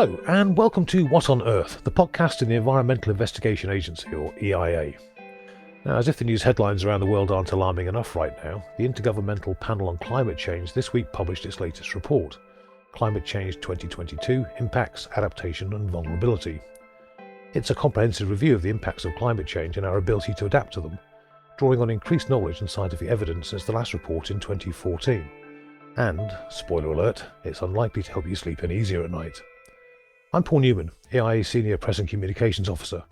Hello, and welcome to What on Earth, the podcast in the Environmental Investigation Agency, or EIA. Now, as if the news headlines around the world aren't alarming enough right now, the Intergovernmental Panel on Climate Change this week published its latest report, Climate Change 2022, Impacts, Adaptation and Vulnerability. It's a comprehensive review of the impacts of climate change and our ability to adapt to them, drawing on increased knowledge and scientific evidence since the last report in 2014. And, spoiler alert, it's unlikely to help you sleep any easier at night. I'm Paul Newman, EIA Senior Press and Communications Officer,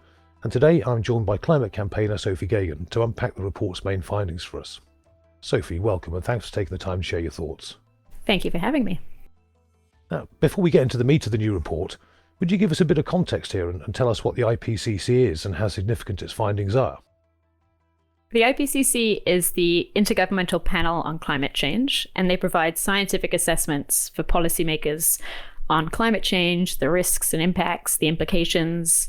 and today I'm joined by climate campaigner Sophie Geoghegan to unpack the report's main findings for us. Sophie, welcome and thanks for taking the time to share your thoughts. Thank you for having me. Now, before we get into the meat of the new report, would you give us a bit of context here and tell us what the IPCC is and how significant its findings are? The IPCC is the Intergovernmental Panel on Climate Change, and they provide scientific assessments for policymakers on climate change, the risks and impacts, the implications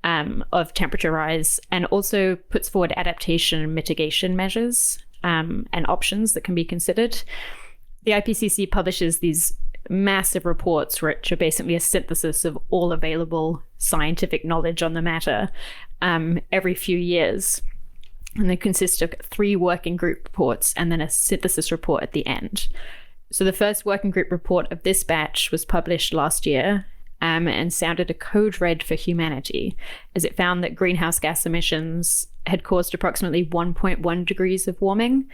of temperature rise, and also puts forward adaptation and mitigation measures and options that can be considered. The IPCC publishes these massive reports, which are basically a synthesis of all available scientific knowledge on the matter every few years. And they consist of 3 working group reports and then a synthesis report at the end. So the first working group report of this batch was published last year and sounded a code red for humanity, as it found that greenhouse gas emissions had caused approximately 1.1 degrees of warming,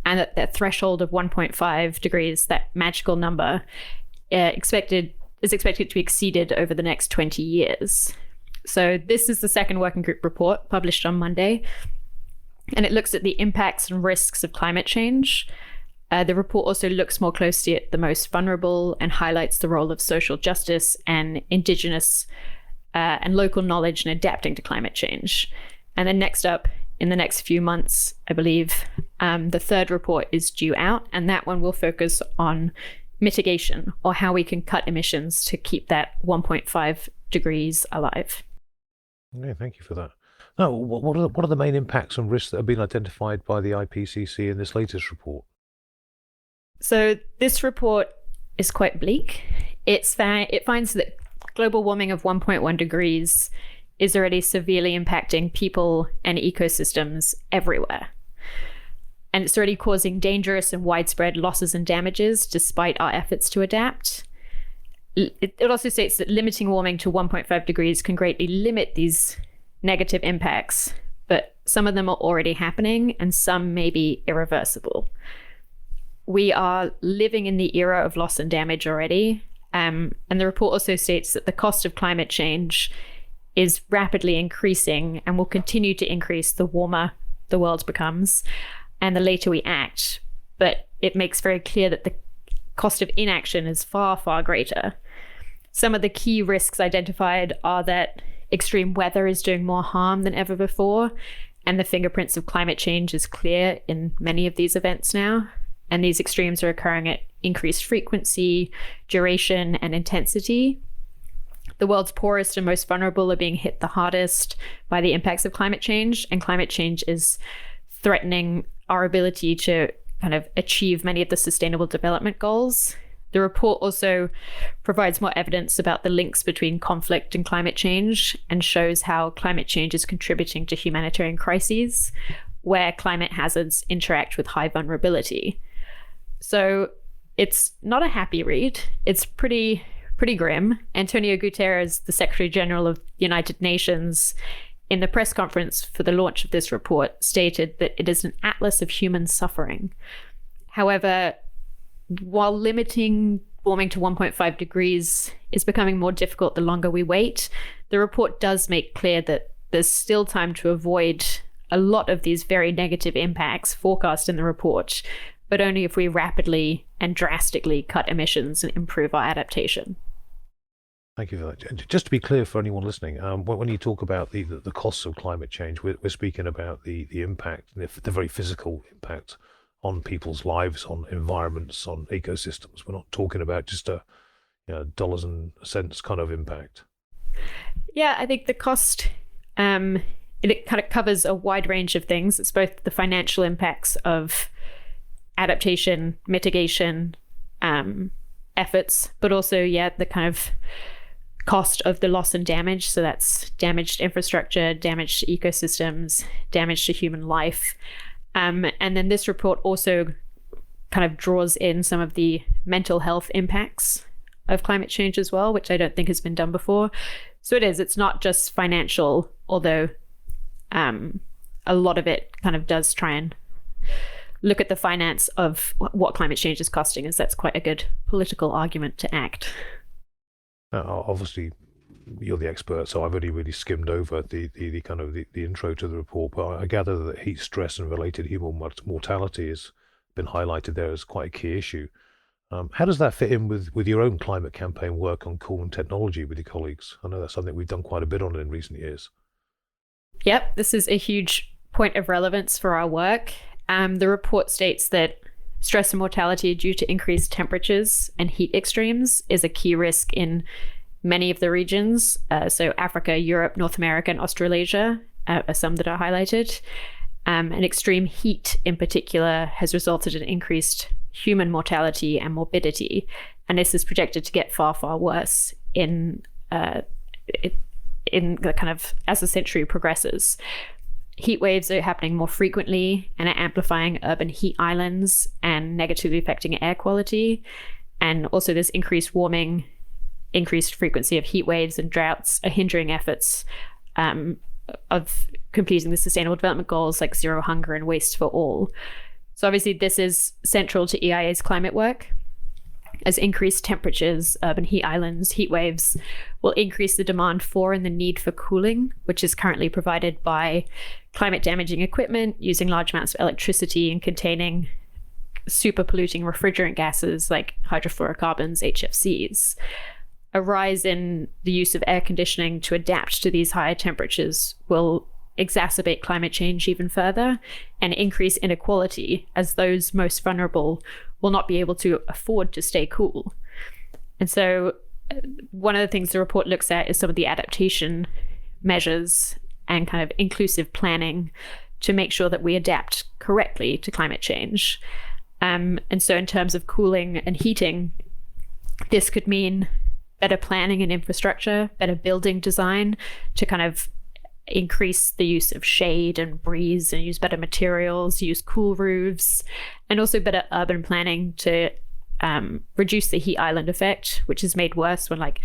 and that threshold of 1.5 degrees, that magical number, is expected to be exceeded over the next 20 years. So this is the second working group report published on Monday, and it looks at the impacts and risks of climate change. The report also looks more closely at the most vulnerable and highlights the role of social justice and Indigenous and local knowledge in adapting to climate change. And then next up, in the next few months, I believe, the third report is due out, and that one will focus on mitigation, or how we can cut emissions to keep that 1.5 degrees alive. Okay, thank you for that. Now, what are the main impacts and risks that have been identified by the IPCC in this latest report? So this report is quite bleak. It finds that global warming of 1.1 degrees is already severely impacting people and ecosystems everywhere. And it's already causing dangerous and widespread losses and damages despite our efforts to adapt. It also states that limiting warming to 1.5 degrees can greatly limit these negative impacts, but some of them are already happening and some may be irreversible. We are living in the era of loss and damage already. And the report also states that the cost of climate change is rapidly increasing and will continue to increase the warmer the world becomes and the later we act. But it makes very clear that the cost of inaction is far, far greater. Some of the key risks identified are that extreme weather is doing more harm than ever before, and the fingerprints of climate change is clear in many of these events now. And these extremes are occurring at increased frequency, duration, and intensity. The world's poorest and most vulnerable are being hit the hardest by the impacts of climate change, and climate change is threatening our ability to kind of achieve many of the sustainable development goals. The report also provides more evidence about the links between conflict and climate change and shows how climate change is contributing to humanitarian crises where climate hazards interact with high vulnerability. So it's not a happy read. It's pretty grim. Antonio Guterres, the Secretary General of the United Nations, in the press conference for the launch of this report, stated that it is an atlas of human suffering. However, while limiting warming to 1.5 degrees is becoming more difficult the longer we wait, the report does make clear that there's still time to avoid a lot of these very negative impacts forecast in the report, but only if we rapidly and drastically cut emissions and improve our adaptation. Thank you for that. Just to be clear for anyone listening, when you talk about the costs of climate change, we're speaking about the impact, the very physical impact on people's lives, on environments, on ecosystems. We're not talking about just a dollars and cents kind of impact. Yeah, I think the cost, it kind of covers a wide range of things. It's both the financial impacts of adaptation, mitigation efforts, but also, the kind of cost of the loss and damage. So that's damaged infrastructure, damage to ecosystems, damage to human life. And then this report also kind of draws in some of the mental health impacts of climate change as well, which I don't think has been done before. So it's not just financial, although a lot of it kind of does try and look at the finance of what climate change is costing, as that's quite a good political argument to act. Obviously, you're the expert, so I've only really skimmed over the kind of the intro to the report, but I gather that heat stress and related human mortality has been highlighted there as quite a key issue. How does that fit in with your own climate campaign work on cooling technology with your colleagues? I know that's something we've done quite a bit on in recent years. Yep, this is a huge point of relevance for our work. The report states that stress and mortality due to increased temperatures and heat extremes is a key risk in many of the regions. So Africa, Europe, North America, and Australasia are some that are highlighted. And extreme heat in particular has resulted in increased human mortality and morbidity. And this is projected to get far, far worse in the kind of as the century progresses. Heat waves are happening more frequently and are amplifying urban heat islands and negatively affecting air quality. And also this increased warming, increased frequency of heat waves and droughts are hindering efforts of completing the Sustainable Development Goals like zero hunger and waste for all. So obviously this is central to EIA's climate work, as increased temperatures, urban heat islands, heat waves will increase the demand for and the need for cooling, which is currently provided by climate damaging equipment using large amounts of electricity and containing super polluting refrigerant gases like hydrofluorocarbons, HFCs. A rise in the use of air conditioning to adapt to these higher temperatures will exacerbate climate change even further and increase inequality, as those most vulnerable will not be able to afford to stay cool. And so one of the things the report looks at is some of the adaptation measures and kind of inclusive planning to make sure that we adapt correctly to climate change. And so in terms of cooling and heating, this could mean better planning and infrastructure, better building design to kind of increase the use of shade and breeze and use better materials, use cool roofs, and also better urban planning to reduce the heat island effect, which is made worse when like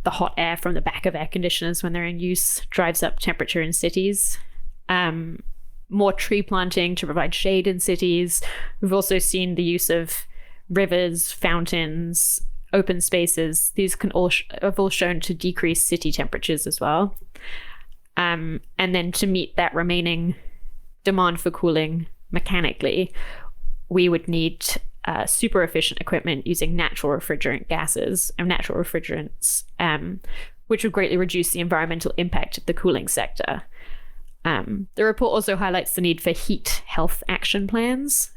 the hot air from the back of air conditioners when they're in use drives up temperature in cities. More tree planting to provide shade in cities. We've also seen the use of rivers, fountains, open spaces. These have all shown to decrease city temperatures as well. And then to meet that remaining demand for cooling mechanically, we would need super efficient equipment using natural refrigerant gases and natural refrigerants, which would greatly reduce the environmental impact of the cooling sector. The report also highlights the need for heat health action plans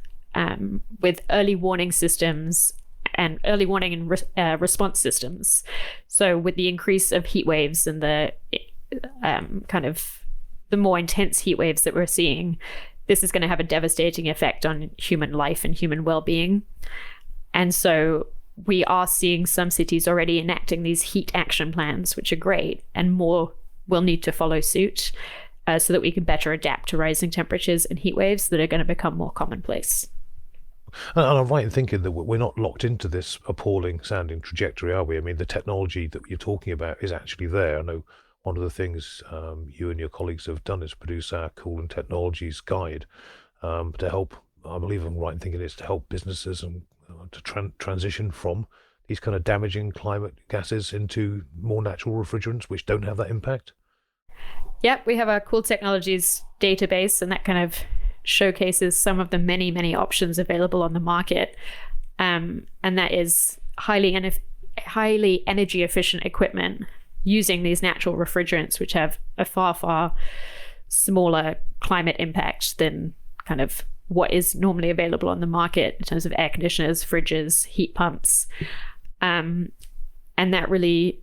with early warning systems and early warning and response systems. So with the increase of heat waves and the kind of the more intense heat waves that we're seeing, this is going to have a devastating effect on human life and human well-being. And so we are seeing some cities already enacting these heat action plans, which are great, and more will need to follow suit so that we can better adapt to rising temperatures and heat waves that are going to become more commonplace. And I'm right in thinking that we're not locked into this appalling sounding trajectory, are we? I mean, the technology that you're talking about is actually there. I know one of the things you and your colleagues have done is produce our Cooling Technologies Guide to help, I believe I'm right in thinking it's to help businesses and to transition from these kind of damaging climate gases into more natural refrigerants which don't have that impact. Yep, we have our Cool Technologies database, and that kind of showcases some of the many, many options available on the market. And that is highly energy efficient equipment using these natural refrigerants, which have a far, far smaller climate impact than kind of what is normally available on the market in terms of air conditioners, fridges, heat pumps. And that really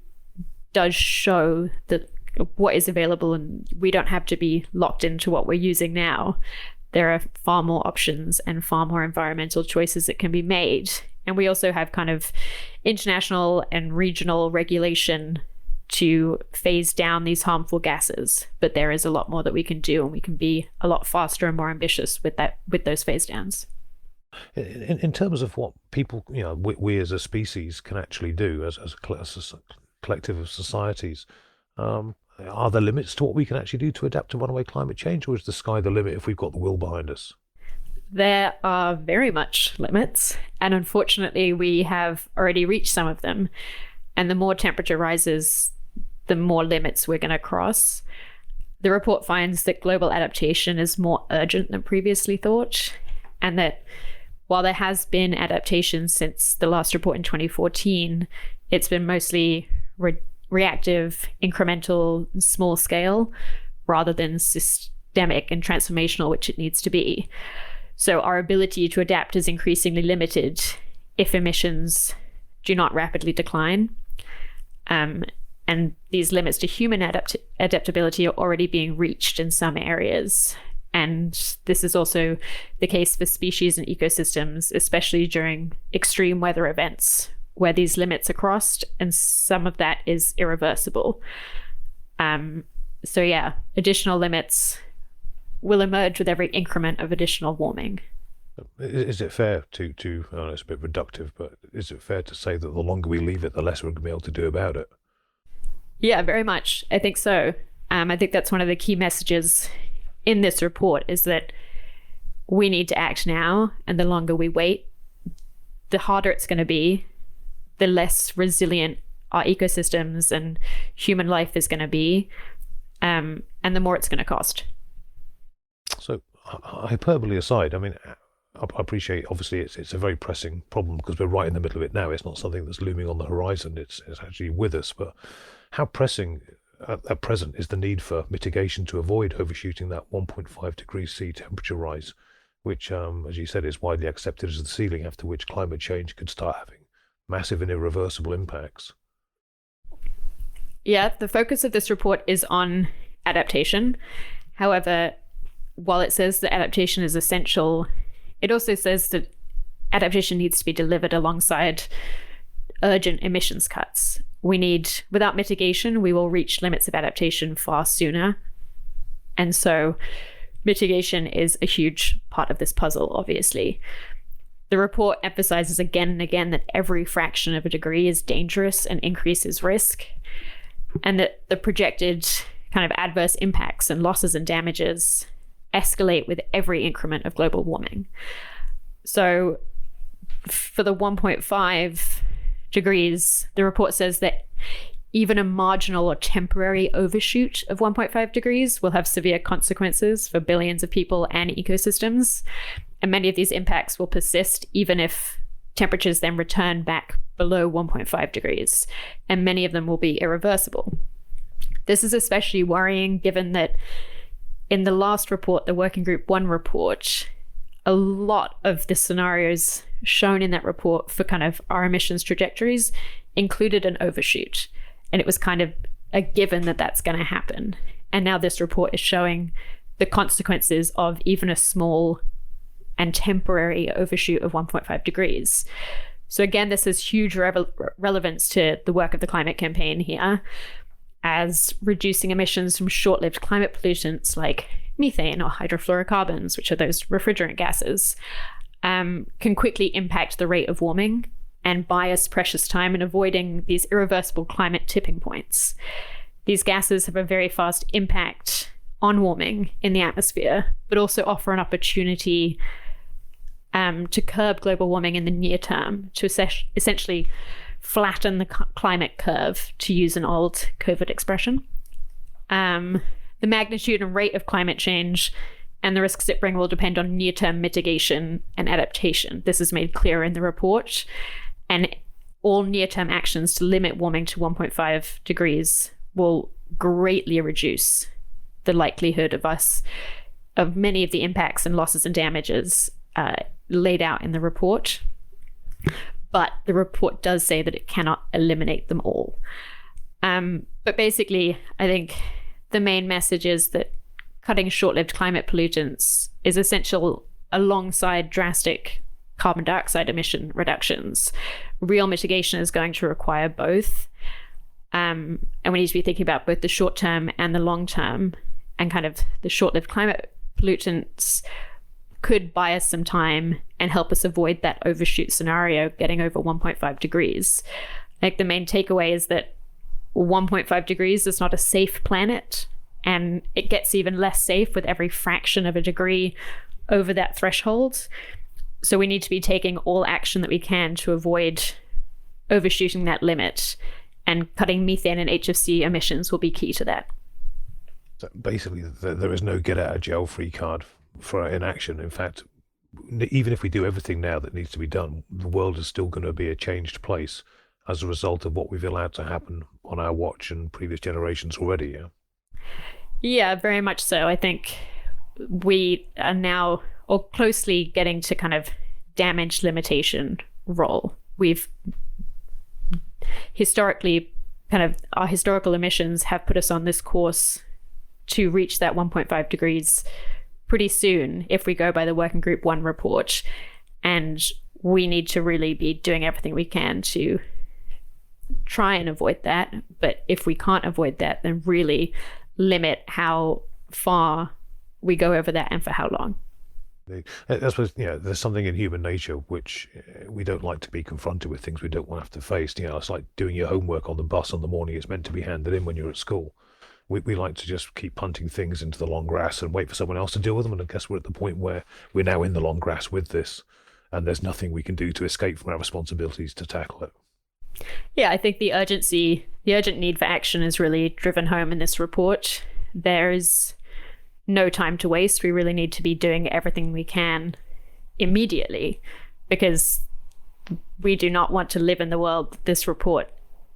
does show that what is available, and we don't have to be locked into what we're using now. There are far more options and far more environmental choices that can be made. And we also have kind of international and regional regulation to phase down these harmful gases, but there is a lot more that we can do, and we can be a lot faster and more ambitious with those phase downs. In terms of what people, we as a species can actually do as a collective of societies, are there limits to what we can actually do to adapt to runaway climate change, or is the sky the limit if we've got the will behind us? There are very much limits, and unfortunately we have already reached some of them. And the more temperature rises, the more limits we're going to cross. The report finds that global adaptation is more urgent than previously thought, and that while there has been adaptation since the last report in 2014, it's been mostly reactive, incremental, small scale, rather than systemic and transformational, which it needs to be. So our ability to adapt is increasingly limited if emissions do not rapidly decline. And these limits to human adaptability are already being reached in some areas. And this is also the case for species and ecosystems, especially during extreme weather events where these limits are crossed, and some of that is irreversible. So yeah, additional limits will emerge with every increment of additional warming. Is it fair to I know it's a bit reductive, but is it fair to say that the longer we leave it, the less we're going to be able to do about it? Yeah, very much. I think so. I think that's one of the key messages in this report, is that we need to act now, and the longer we wait, the harder it's going to be, the less resilient our ecosystems and human life is going to be, and the more it's going to cost. So, hyperbole aside, I mean, I appreciate, obviously, it's a very pressing problem because we're right in the middle of it now. It's not something that's looming on the horizon. It's actually with us. But how pressing at present is the need for mitigation to avoid overshooting that 1.5 degrees C temperature rise, which, as you said, is widely accepted as the ceiling after which climate change could start having massive and irreversible impacts? Yeah, the focus of this report is on adaptation. However, while it says that adaptation is essential, it also says that adaptation needs to be delivered alongside urgent emissions cuts. Without mitigation, we will reach limits of adaptation far sooner. And so mitigation is a huge part of this puzzle, obviously. The report emphasizes again and again that every fraction of a degree is dangerous and increases risk, and that the projected kind of adverse impacts and losses and damages escalate with every increment of global warming. So for the 1.5 degrees, the report says that even a marginal or temporary overshoot of 1.5 degrees will have severe consequences for billions of people and ecosystems. And many of these impacts will persist even if temperatures then return back below 1.5 degrees, and many of them will be irreversible. This is especially worrying given that in the last report, the Working Group 1 report, a lot of the scenarios shown in that report for kind of our emissions trajectories included an overshoot. And it was kind of a given that that's going to happen. And now this report is showing the consequences of even a small and temporary overshoot of 1.5 degrees. So again, this has huge relevance to the work of the climate campaign here, as reducing emissions from short-lived climate pollutants like methane or hydrofluorocarbons, which are those refrigerant gases, can quickly impact the rate of warming and buy us precious time in avoiding these irreversible climate tipping points. These gases have a very fast impact on warming in the atmosphere, but also offer an opportunity to curb global warming in the near term, to essentially flatten the climate curve, to use an old COVID expression. The magnitude and rate of climate change and the risks it brings will depend on near-term mitigation and adaptation. This is made clear in the report. And all near-term actions to limit warming to 1.5 degrees will greatly reduce the likelihood of many of the impacts and losses and damages laid out in the report. But the report does say that it cannot eliminate them all. But basically, I think the main message is that cutting short-lived climate pollutants is essential alongside drastic carbon dioxide emission reductions. Real mitigation is going to require both. And we need to be thinking about both the short term and the long term, and kind of the short-lived climate pollutants could buy us some time and help us avoid that overshoot scenario, getting over 1.5 degrees. Like, the main takeaway is that 1.5 degrees is not a safe planet, and it gets even less safe with every fraction of a degree over that threshold. So we need to be taking all action that we can to avoid overshooting that limit, and cutting methane and HFC emissions will be key to that. So basically, there is no get-out-of-jail-free card for inaction. In fact, even if we do everything now that needs to be done, the world is still going to be a changed place as a result of what we've allowed to happen on our watch and previous generations already. Yeah. Yeah, very much so. I think we are now or closely getting to kind of damage limitation role. We've historically, kind of our historical emissions have put us on this course to reach that 1.5 degrees pretty soon if we go by the Working Group 1 report. And we need to really be doing everything we can to try and avoid that. But if we can't avoid that, then really limit how far we go over that and for how long. I suppose, there's something in human nature which we don't like to be confronted with things we don't want to have to face. It's like doing your homework on the bus on the morning it's meant to be handed in when you're at school. We like to just keep punting things into the long grass and wait for someone else to deal with them. And I guess we're at the point where we're now in the long grass with this, and there's nothing we can do to escape from our responsibilities to tackle it. Yeah, I think the urgent need for action is really driven home in this report. There's no time to waste. We really need to be doing everything we can immediately, because we do not want to live in the world this report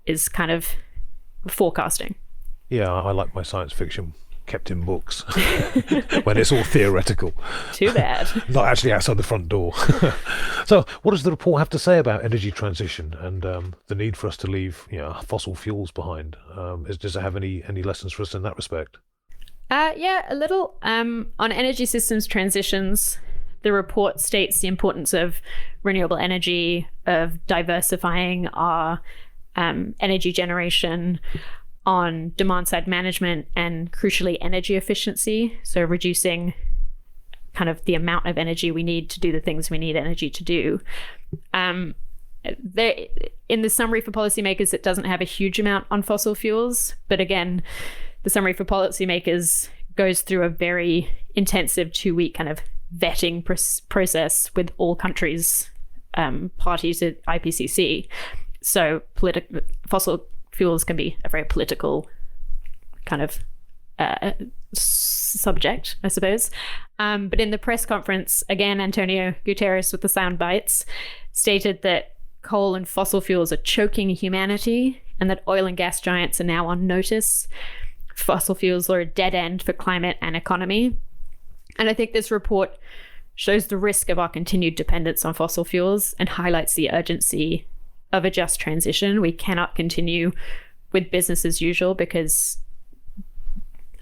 is kind of forecasting. Yeah, I like my science fiction kept in books when it's all theoretical. Too bad. Not actually outside the front door. So what does the report have to say about energy transition and the need for us to leave fossil fuels behind? Does it have any lessons for us in that respect? Yeah, a little. On energy systems transitions, the report states the importance of renewable energy, of diversifying our energy generation, on demand-side management, and crucially energy efficiency, so reducing kind of the amount of energy we need to do the things we need energy to do. In the summary for policymakers, it doesn't have a huge amount on fossil fuels, but again, the summary for policymakers goes through a very intensive 2-week kind of vetting process with all countries, parties at IPCC. So fossil fuels can be a very political kind of subject, I suppose. But in the press conference, again, Antonio Guterres with the sound bites stated that coal and fossil fuels are choking humanity, and that oil and gas giants are now on notice. Fossil fuels are a dead end for climate and economy. And I think this report shows the risk of our continued dependence on fossil fuels and highlights the urgency of a just transition. We cannot continue with business as usual because,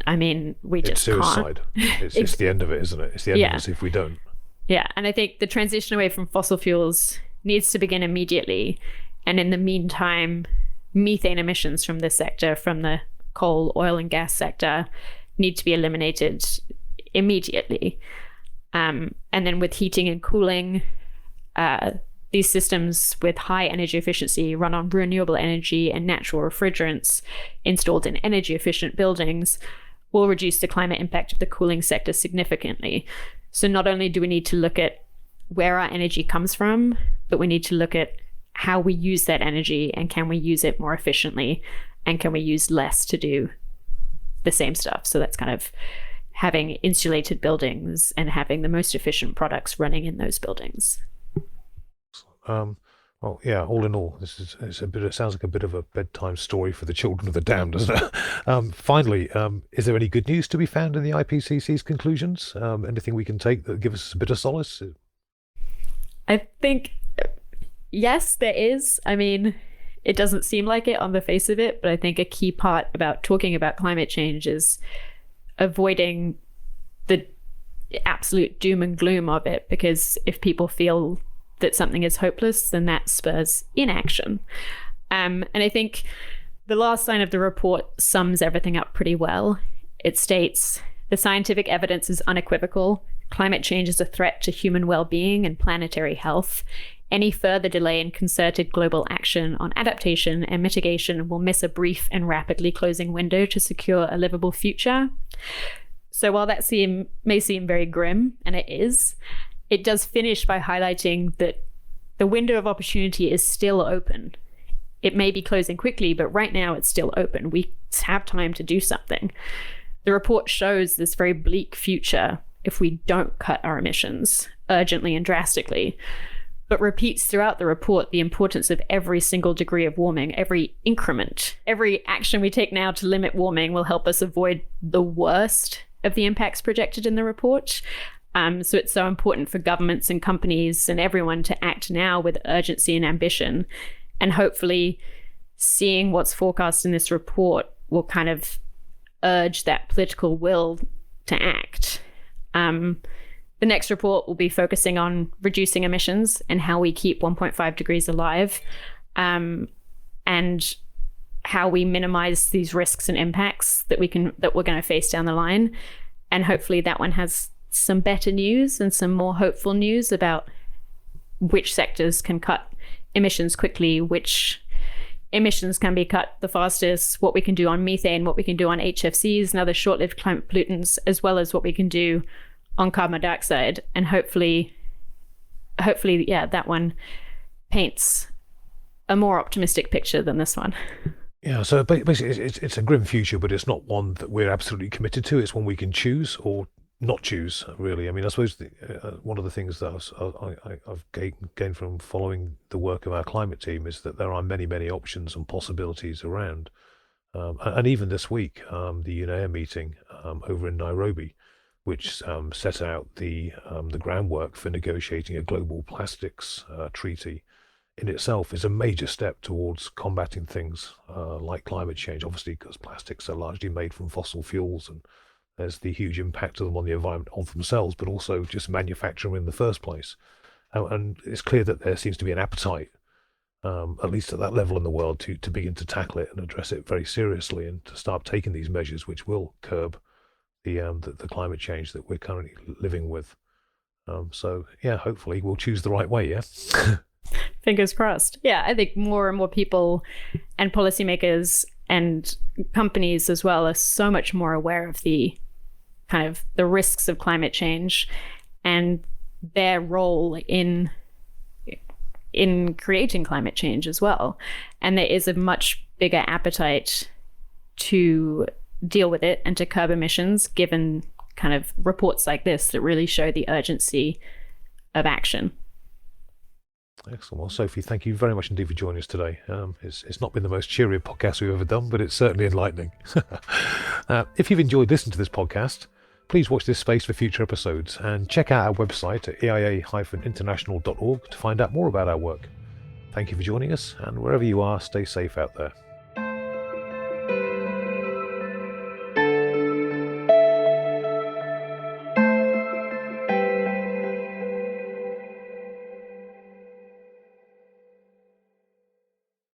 we just it's suicide. Can't. It's the end of it, isn't it? It's the end of us if we don't. Yeah, and I think the transition away from fossil fuels needs to begin immediately. And in the meantime, methane emissions from this sector, from the coal, oil and gas sector, need to be eliminated immediately. And then with heating and cooling, these systems with high energy efficiency run on renewable energy and natural refrigerants installed in energy efficient buildings will reduce the climate impact of the cooling sector significantly. So not only do we need to look at where our energy comes from, but we need to look at how we use that energy, and can we use it more efficiently, and can we use less to do the same stuff. So that's kind of having insulated buildings and having the most efficient products running in those buildings. Well, yeah, all in all, it sounds like a bit of a bedtime story for the children of the damned, doesn't it? Finally, is there any good news to be found in the IPCC's conclusions? Anything we can take that gives us a bit of solace? I think, yes, there is. It doesn't seem like it on the face of it, but I think a key part about talking about climate change is avoiding the absolute doom and gloom of it, because if people feel that something is hopeless, then that spurs inaction. And I think The last line of the report sums everything up pretty well. It states, the scientific evidence is unequivocal. Climate change is a threat to human well-being and planetary health. Any further delay in concerted global action on adaptation and mitigation will miss a brief and rapidly closing window to secure a livable future. So while that may seem very grim, and it is, it does finish by highlighting that the window of opportunity is still open. It may be closing quickly, but right now it's still open. We have time to do something. The report shows this very bleak future if we don't cut our emissions urgently and drastically, but repeats throughout the report the importance of every single degree of warming, every increment. Every action we take now to limit warming will help us avoid the worst of the impacts projected in the report. So it's so important for governments and companies and everyone to act now with urgency and ambition. And hopefully seeing what's forecast in this report will kind of urge that political will to act. The next report will be focusing on reducing emissions and how we keep 1.5 degrees alive, and how we minimize these risks and impacts that we're going to face down the line. And hopefully that one has some better news and some more hopeful news about which sectors can cut emissions quickly, which emissions can be cut the fastest, what we can do on methane, what we can do on HFCs and other short-lived climate pollutants, as well as what we can do on carbon dioxide. And hopefully, that one paints a more optimistic picture than this one. Yeah, so basically it's a grim future, but it's not one that we're absolutely committed to. It's one we can choose or not choose, really. I mean, I suppose one of the things that I've gained from following the work of our climate team is that there are many, many options and possibilities around. And even this week, the UNEA meeting over in Nairobi, which set out the groundwork for negotiating a global plastics treaty, in itself is a major step towards combating things like climate change, obviously because plastics are largely made from fossil fuels and there's the huge impact of them on the environment of themselves, but also just manufacturing them in the first place. And it's clear that there seems to be an appetite, at least at that level in the world, to begin to tackle it and address it very seriously and to start taking these measures which will curb the climate change that we're currently living with. So yeah, hopefully we'll choose the right way, yeah? Fingers crossed. Yeah, I think more and more people and policymakers and companies as well are so much more aware of the kind of the risks of climate change and their role in creating climate change as well. And there is a much bigger appetite to deal with it and to curb emissions, given kind of reports like this that really show the urgency of action. Excellent. Well, Sophie, thank you very much indeed for joining us today. It's not been the most cheery podcast we've ever done, but it's certainly enlightening. If you've enjoyed listening to this podcast, please watch this space for future episodes and check out our website at eia-international.org to find out more about our work. Thank you for joining us, and wherever you are, stay safe out there.